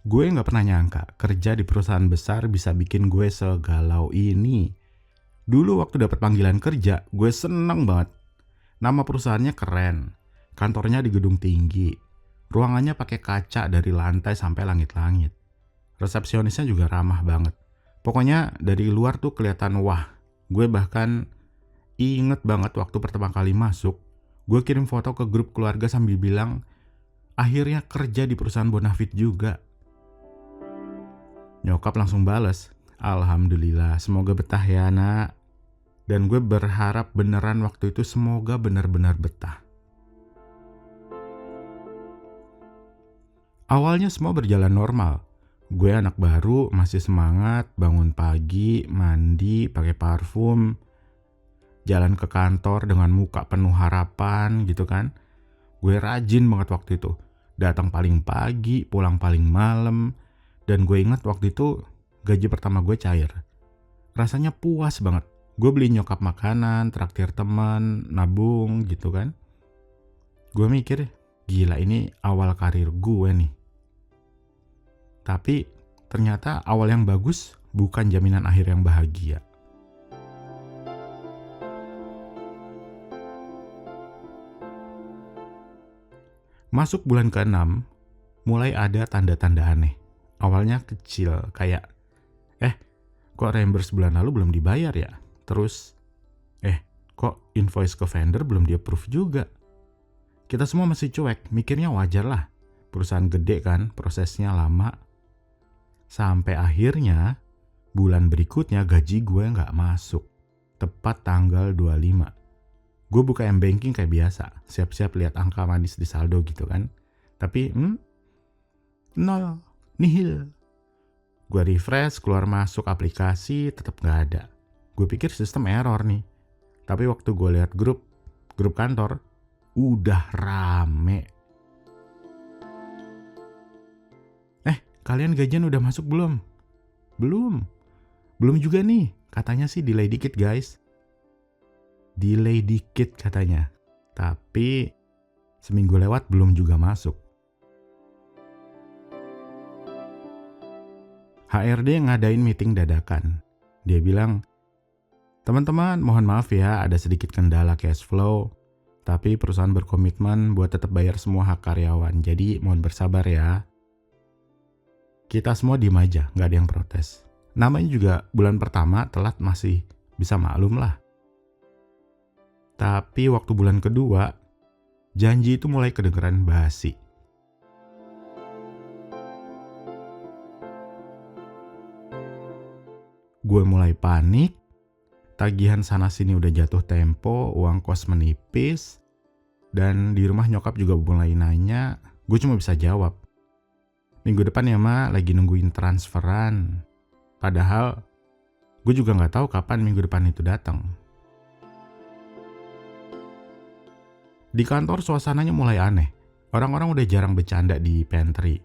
Gue nggak pernah nyangka kerja di perusahaan besar bisa bikin gue segalau ini. Dulu waktu dapat panggilan kerja, gue seneng banget. Nama perusahaannya keren, kantornya di gedung tinggi, ruangannya pakai kaca dari lantai sampai langit-langit. Resepsionisnya juga ramah banget. Pokoknya dari luar tuh kelihatan wah. Gue bahkan inget banget waktu pertama kali masuk, gue kirim foto ke grup keluarga sambil bilang, akhirnya kerja di perusahaan Bonafit juga. Nyokap langsung bales, alhamdulillah, semoga betah ya nak. Dan gue berharap beneran waktu itu semoga benar-benar betah. Awalnya semua berjalan normal. Gue anak baru, masih semangat, bangun pagi, mandi, pakai parfum, jalan ke kantor dengan muka penuh harapan gitu kan. Gue rajin banget waktu itu. Datang paling pagi, pulang paling malam. Dan gue ingat waktu itu gaji pertama gue cair. Rasanya puas banget. Gue beli nyokap makanan, traktir teman, nabung gitu kan. Gue mikir, gila ini awal karir gue nih. Tapi ternyata awal yang bagus bukan jaminan akhir yang bahagia. Masuk bulan ke-6, mulai ada tanda-tanda aneh. Awalnya kecil, kayak, kok reimburse bulan lalu belum dibayar ya? Terus, kok invoice ke vendor belum di-approve juga? Kita semua masih cuek, mikirnya wajar lah. Perusahaan gede kan, prosesnya lama. Sampai akhirnya, bulan berikutnya gaji gue nggak masuk. Tepat tanggal 25. Gue buka M-Banking kayak biasa, siap-siap lihat angka manis di saldo gitu kan. Tapi, nol, nihil. Gue refresh, keluar masuk aplikasi, tetap nggak ada. Gue pikir sistem error nih. Tapi waktu gue lihat grup kantor, udah rame. Kalian gajian udah masuk belum? Belum juga nih. Katanya sih delay dikit guys. Delay dikit katanya. Tapi seminggu lewat belum juga masuk. HRD ngadain meeting dadakan. Dia bilang, teman-teman mohon maaf ya ada sedikit kendala cash flow. Tapi perusahaan berkomitmen buat tetap bayar semua hak karyawan. Jadi mohon bersabar ya. Kita semua diem aja, gak ada yang protes. Namanya juga bulan pertama telat masih bisa maklum lah. Tapi waktu bulan kedua, janji itu mulai kedengeran basi. Gue mulai panik, tagihan sana-sini udah jatuh tempo, uang kos menipis, dan di rumah nyokap juga mulai nanya, gue cuma bisa jawab. Minggu depan ya ma, lagi nungguin transferan. Padahal gue juga gak tahu kapan minggu depan itu datang. Di kantor suasananya mulai aneh. Orang-orang udah jarang bercanda di pantry.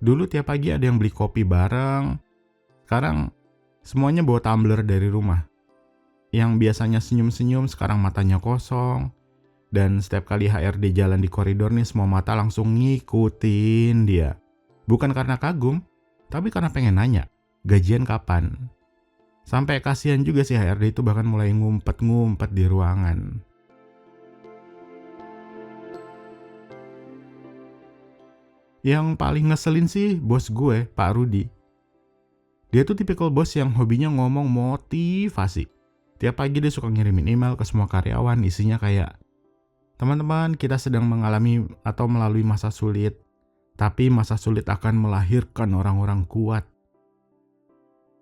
Dulu tiap pagi ada yang beli kopi bareng. Sekarang semuanya bawa tumbler dari rumah. Yang biasanya senyum-senyum sekarang matanya kosong. Dan setiap kali HRD jalan di koridor nih semua mata langsung ngikutin dia. Bukan karena kagum, tapi karena pengen nanya, gajian kapan? Sampai kasihan juga sih HRD itu bahkan mulai ngumpet-ngumpet di ruangan. Yang paling ngeselin sih bos gue, Pak Rudi. Dia tuh tipikal bos yang hobinya ngomong motivasi. Tiap pagi dia suka ngirimin email ke semua karyawan, isinya kayak, teman-teman kita sedang mengalami atau melalui masa sulit. Tapi masa sulit akan melahirkan orang-orang kuat.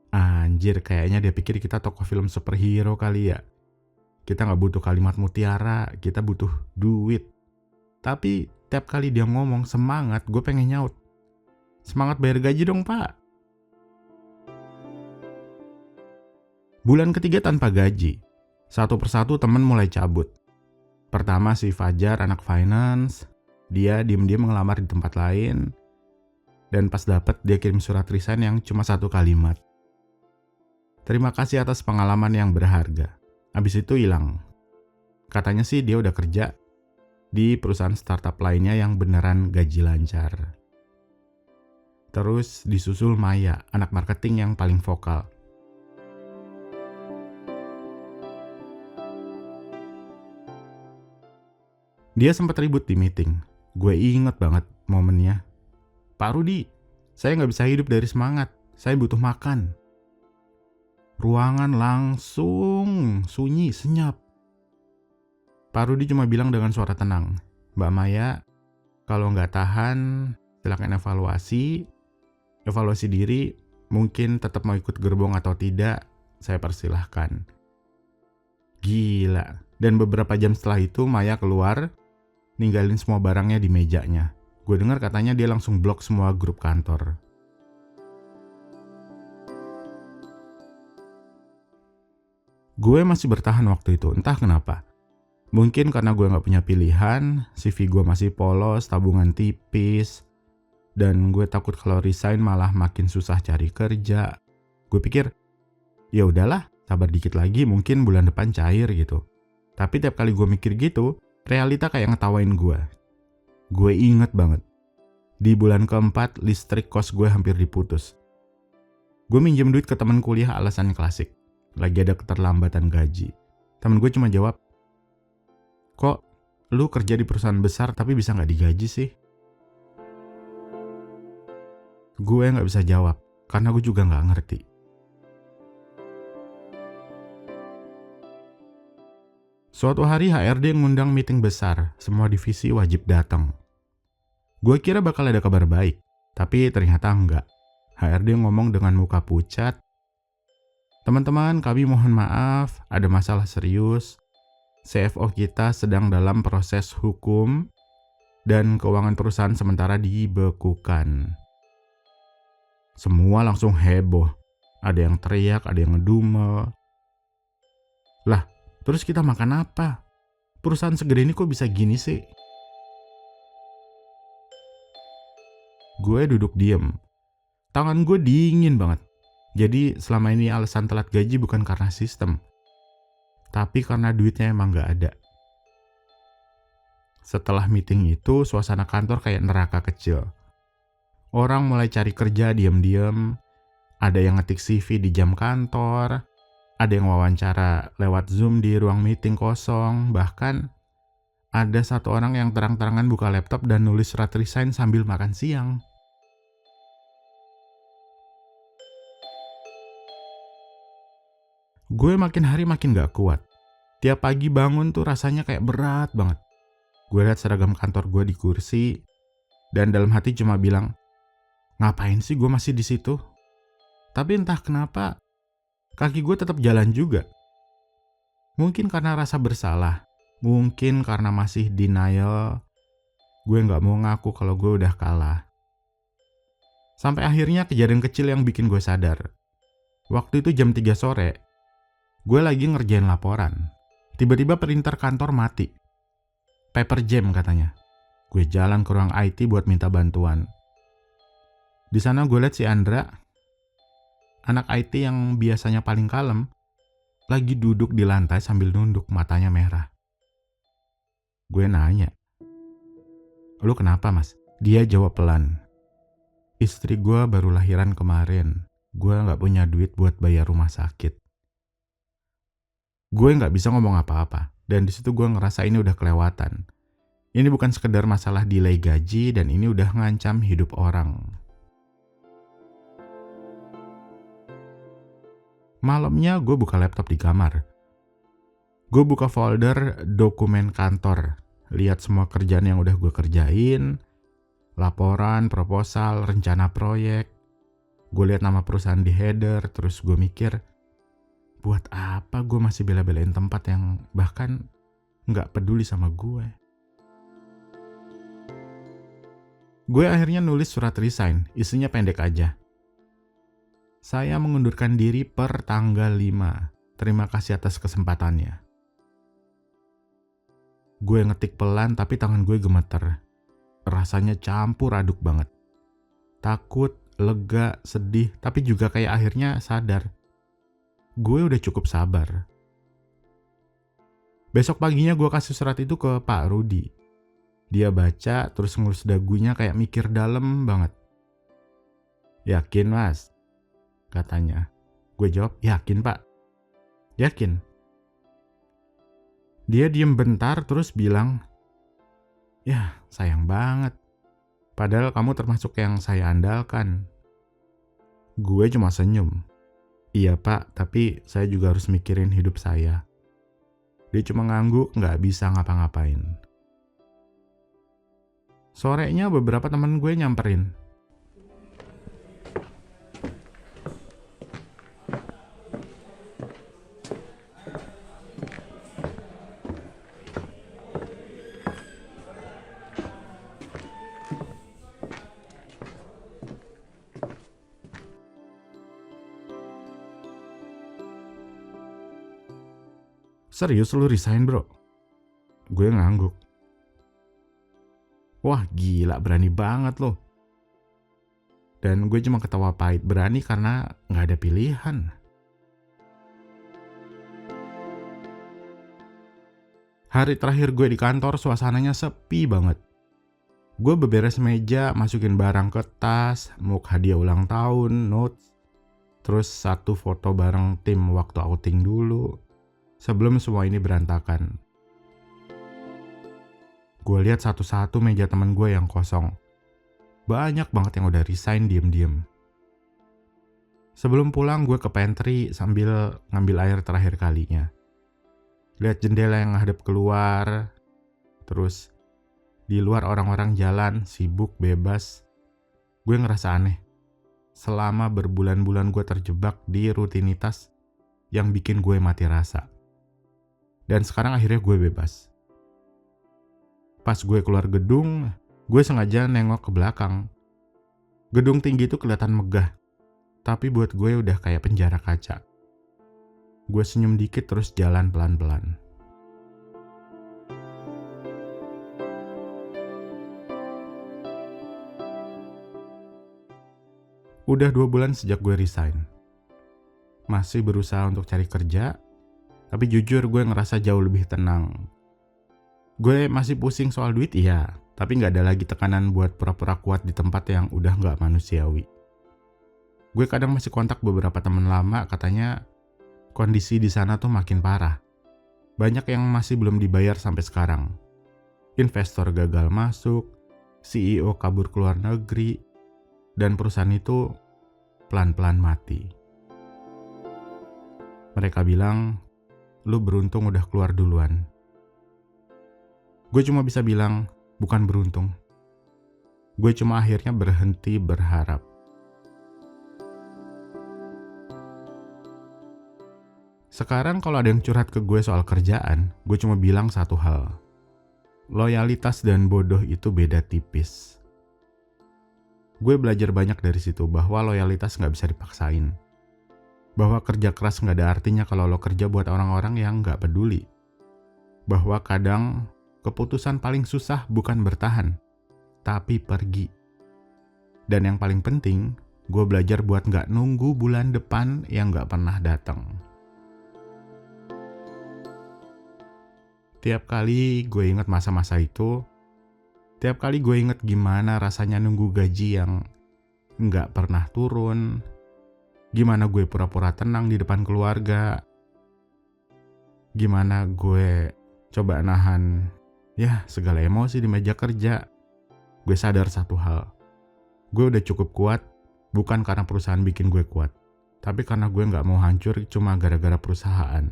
Anjir, kayaknya dia pikir kita tokoh film superhero kali ya. Kita gak butuh kalimat mutiara, kita butuh duit. Tapi tiap kali dia ngomong semangat, gue pengen nyaut. Semangat bayar gaji dong pak. Bulan ketiga tanpa gaji. Satu persatu temen mulai cabut. Pertama si Fajar, anak finance. Dia diam-diam ngelamar di tempat lain. Dan pas dapet dia kirim surat resign yang cuma 1 kalimat. Terima kasih atas pengalaman yang berharga. Abis itu hilang. Katanya sih dia udah kerja di perusahaan startup lainnya yang beneran gaji lancar. Terus disusul Maya, anak marketing yang paling vokal. Dia sempat ribut di meeting. Gue inget banget momennya. "Pak Rudi, saya nggak bisa hidup dari semangat. Saya butuh makan." Ruangan langsung sunyi, senyap. Pak Rudi cuma bilang dengan suara tenang, "Mbak Maya, kalau nggak tahan, silakan evaluasi. Evaluasi diri, mungkin tetap mau ikut gerbong atau tidak, saya persilahkan." Gila. Dan beberapa jam setelah itu Maya keluar, ninggalin semua barangnya di mejanya. Gue dengar katanya dia langsung blok semua grup kantor. Gue masih bertahan waktu itu, entah kenapa. Mungkin karena gue gak punya pilihan, CV gue masih polos, tabungan tipis, dan gue takut kalau resign malah makin susah cari kerja. Gue pikir, ya udahlah, sabar dikit lagi, mungkin bulan depan cair gitu. Tapi tiap kali gue mikir gitu, realita kayak ngetawain gue. Gue inget banget. Di bulan keempat, listrik kos gue hampir diputus. Gue minjem duit ke teman kuliah alasan klasik. Lagi ada keterlambatan gaji. Temen gue cuma jawab, "Kok lu kerja di perusahaan besar tapi bisa gak digaji sih?" Gue gak bisa jawab, karena gue juga gak ngerti. Suatu hari HRD ngundang meeting besar, semua divisi wajib datang. Gue kira bakal ada kabar baik, tapi ternyata enggak. HRD ngomong dengan muka pucat, "Teman-teman, kami mohon maaf, ada masalah serius. CFO kita sedang dalam proses hukum dan keuangan perusahaan sementara dibekukan." Semua langsung heboh. Ada yang teriak, ada yang ngedumel. Lah, terus kita makan apa? Perusahaan segede ini kok bisa gini sih? Gue duduk diem. Tangan gue dingin banget. Jadi selama ini alasan telat gaji bukan karena sistem, tapi karena duitnya emang gak ada. Setelah meeting itu, suasana kantor kayak neraka kecil. Orang mulai cari kerja diam-diam, ada yang ngetik CV di jam kantor, ada yang wawancara lewat Zoom di ruang meeting kosong, bahkan ada satu orang yang terang-terangan buka laptop dan nulis surat resign sambil makan siang. Gue makin hari makin gak kuat. Tiap pagi bangun tuh rasanya kayak berat banget. Gue liat seragam kantor gue di kursi, dan dalam hati cuma bilang, ngapain sih gue masih di situ? Tapi entah kenapa, kaki gue tetap jalan juga. Mungkin karena rasa bersalah, mungkin karena masih denial, gue gak mau ngaku kalau gue udah kalah. Sampai akhirnya kejadian kecil yang bikin gue sadar. Waktu itu jam 3 sore, gue lagi ngerjain laporan. Tiba-tiba printer kantor mati. Paper jam katanya. Gue jalan ke ruang IT buat minta bantuan. Di sana gue liat si Andra, anak IT yang biasanya paling kalem, lagi duduk di lantai sambil nunduk, matanya merah. Gue nanya, "Lu kenapa, Mas?" Dia jawab pelan, "Istri gue baru lahiran kemarin. Gue gak punya duit buat bayar rumah sakit." Gue gak bisa ngomong apa-apa, dan disitu gue ngerasa ini udah kelewatan. Ini bukan sekedar masalah delay gaji, dan ini udah ngancam hidup orang. Malamnya gue buka laptop di kamar. Gue buka folder dokumen kantor, lihat semua kerjaan yang udah gue kerjain, laporan, proposal, rencana proyek. Gue lihat nama perusahaan di header, terus gue mikir, buat apa gue masih bela-belain tempat yang bahkan gak peduli sama gue. Gue akhirnya nulis surat resign, isinya pendek aja. "Saya mengundurkan diri per tanggal 5. Terima kasih atas kesempatannya." Gue ngetik pelan tapi tangan gue gemeter. Rasanya campur aduk banget. Takut, lega, sedih, tapi juga kayak akhirnya sadar. Gue udah cukup sabar. Besok paginya gue kasih surat itu ke Pak Rudi. Dia baca terus ngelus dagunya kayak mikir dalam banget. Yakin mas? Katanya. Gue jawab, yakin pak. Yakin? Dia diem bentar terus bilang, ya sayang banget. Padahal kamu termasuk yang saya andalkan. Gue cuma senyum. Iya pak, tapi saya juga harus mikirin hidup saya. Dia cuma ngangguk, gak bisa ngapa-ngapain. Sorenya beberapa teman gue nyamperin. Serius lu resign bro? Gue ngangguk. Wah gila, berani banget lo. Dan gue cuma ketawa pahit, berani karena gak ada pilihan. Hari terakhir gue di kantor suasananya sepi banget. Gue beberes meja, masukin barang ke tas, muk hadiah ulang tahun, notes, terus satu foto bareng tim waktu outing dulu. Sebelum semua ini berantakan. Gue lihat satu-satu meja temen gue yang kosong. Banyak banget yang udah resign diem-diem. Sebelum pulang gue ke pantry sambil ngambil air terakhir kalinya. Lihat jendela yang ngadep keluar. Terus di luar orang-orang jalan, sibuk, bebas. Gue ngerasa aneh. Selama berbulan-bulan gue terjebak di rutinitas yang bikin gue mati rasa. Dan sekarang akhirnya gue bebas. Pas gue keluar gedung, gue sengaja nengok ke belakang. Gedung tinggi itu kelihatan megah, tapi buat gue udah kayak penjara kaca. Gue senyum dikit terus jalan pelan-pelan. Udah 2 bulan sejak gue resign. Masih berusaha untuk cari kerja, tapi jujur gue ngerasa jauh lebih tenang. Gue masih pusing soal duit iya, tapi gak ada lagi tekanan buat pura-pura kuat di tempat yang udah gak manusiawi. Gue kadang masih kontak beberapa teman lama, katanya kondisi di sana tuh makin parah. Banyak yang masih belum dibayar sampai sekarang. Investor gagal masuk, CEO kabur ke luar negeri, dan perusahaan itu pelan-pelan mati. Mereka bilang, lu beruntung udah keluar duluan. Gue cuma bisa bilang, bukan beruntung. Gue cuma akhirnya berhenti berharap. Sekarang kalau ada yang curhat ke gue soal kerjaan, gue cuma bilang satu hal. Loyalitas dan bodoh itu beda tipis. Gue belajar banyak dari situ bahwa loyalitas gak bisa dipaksain. Bahwa kerja keras gak ada artinya kalau lo kerja buat orang-orang yang gak peduli. Bahwa kadang keputusan paling susah bukan bertahan, tapi pergi. Dan yang paling penting, gue belajar buat gak nunggu bulan depan yang gak pernah datang. Tiap kali gue inget masa-masa itu, tiap kali gue inget gimana rasanya nunggu gaji yang gak pernah turun, gimana gue pura-pura tenang di depan keluarga, gimana gue coba nahan segala emosi di meja kerja. Gue sadar satu hal. Gue udah cukup kuat, bukan karena perusahaan bikin gue kuat, tapi karena gue gak mau hancur cuma gara-gara perusahaan.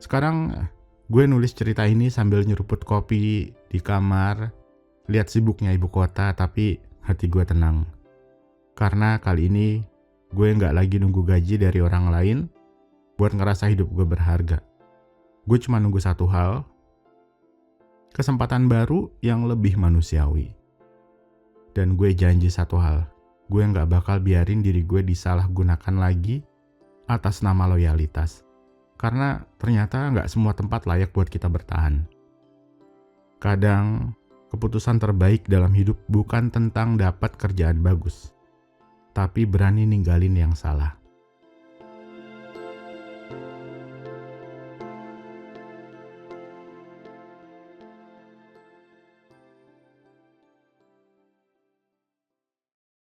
Sekarang gue nulis cerita ini sambil nyeruput kopi di kamar, lihat sibuknya ibu kota, tapi hati gue tenang. Karena kali ini gue gak lagi nunggu gaji dari orang lain buat ngerasa hidup gue berharga. Gue cuma nunggu satu hal, kesempatan baru yang lebih manusiawi. Dan gue janji satu hal, gue gak bakal biarin diri gue disalahgunakan lagi atas nama loyalitas. Karena ternyata gak semua tempat layak buat kita bertahan. Kadang, keputusan terbaik dalam hidup bukan tentang dapat kerjaan bagus, tapi berani ninggalin yang salah.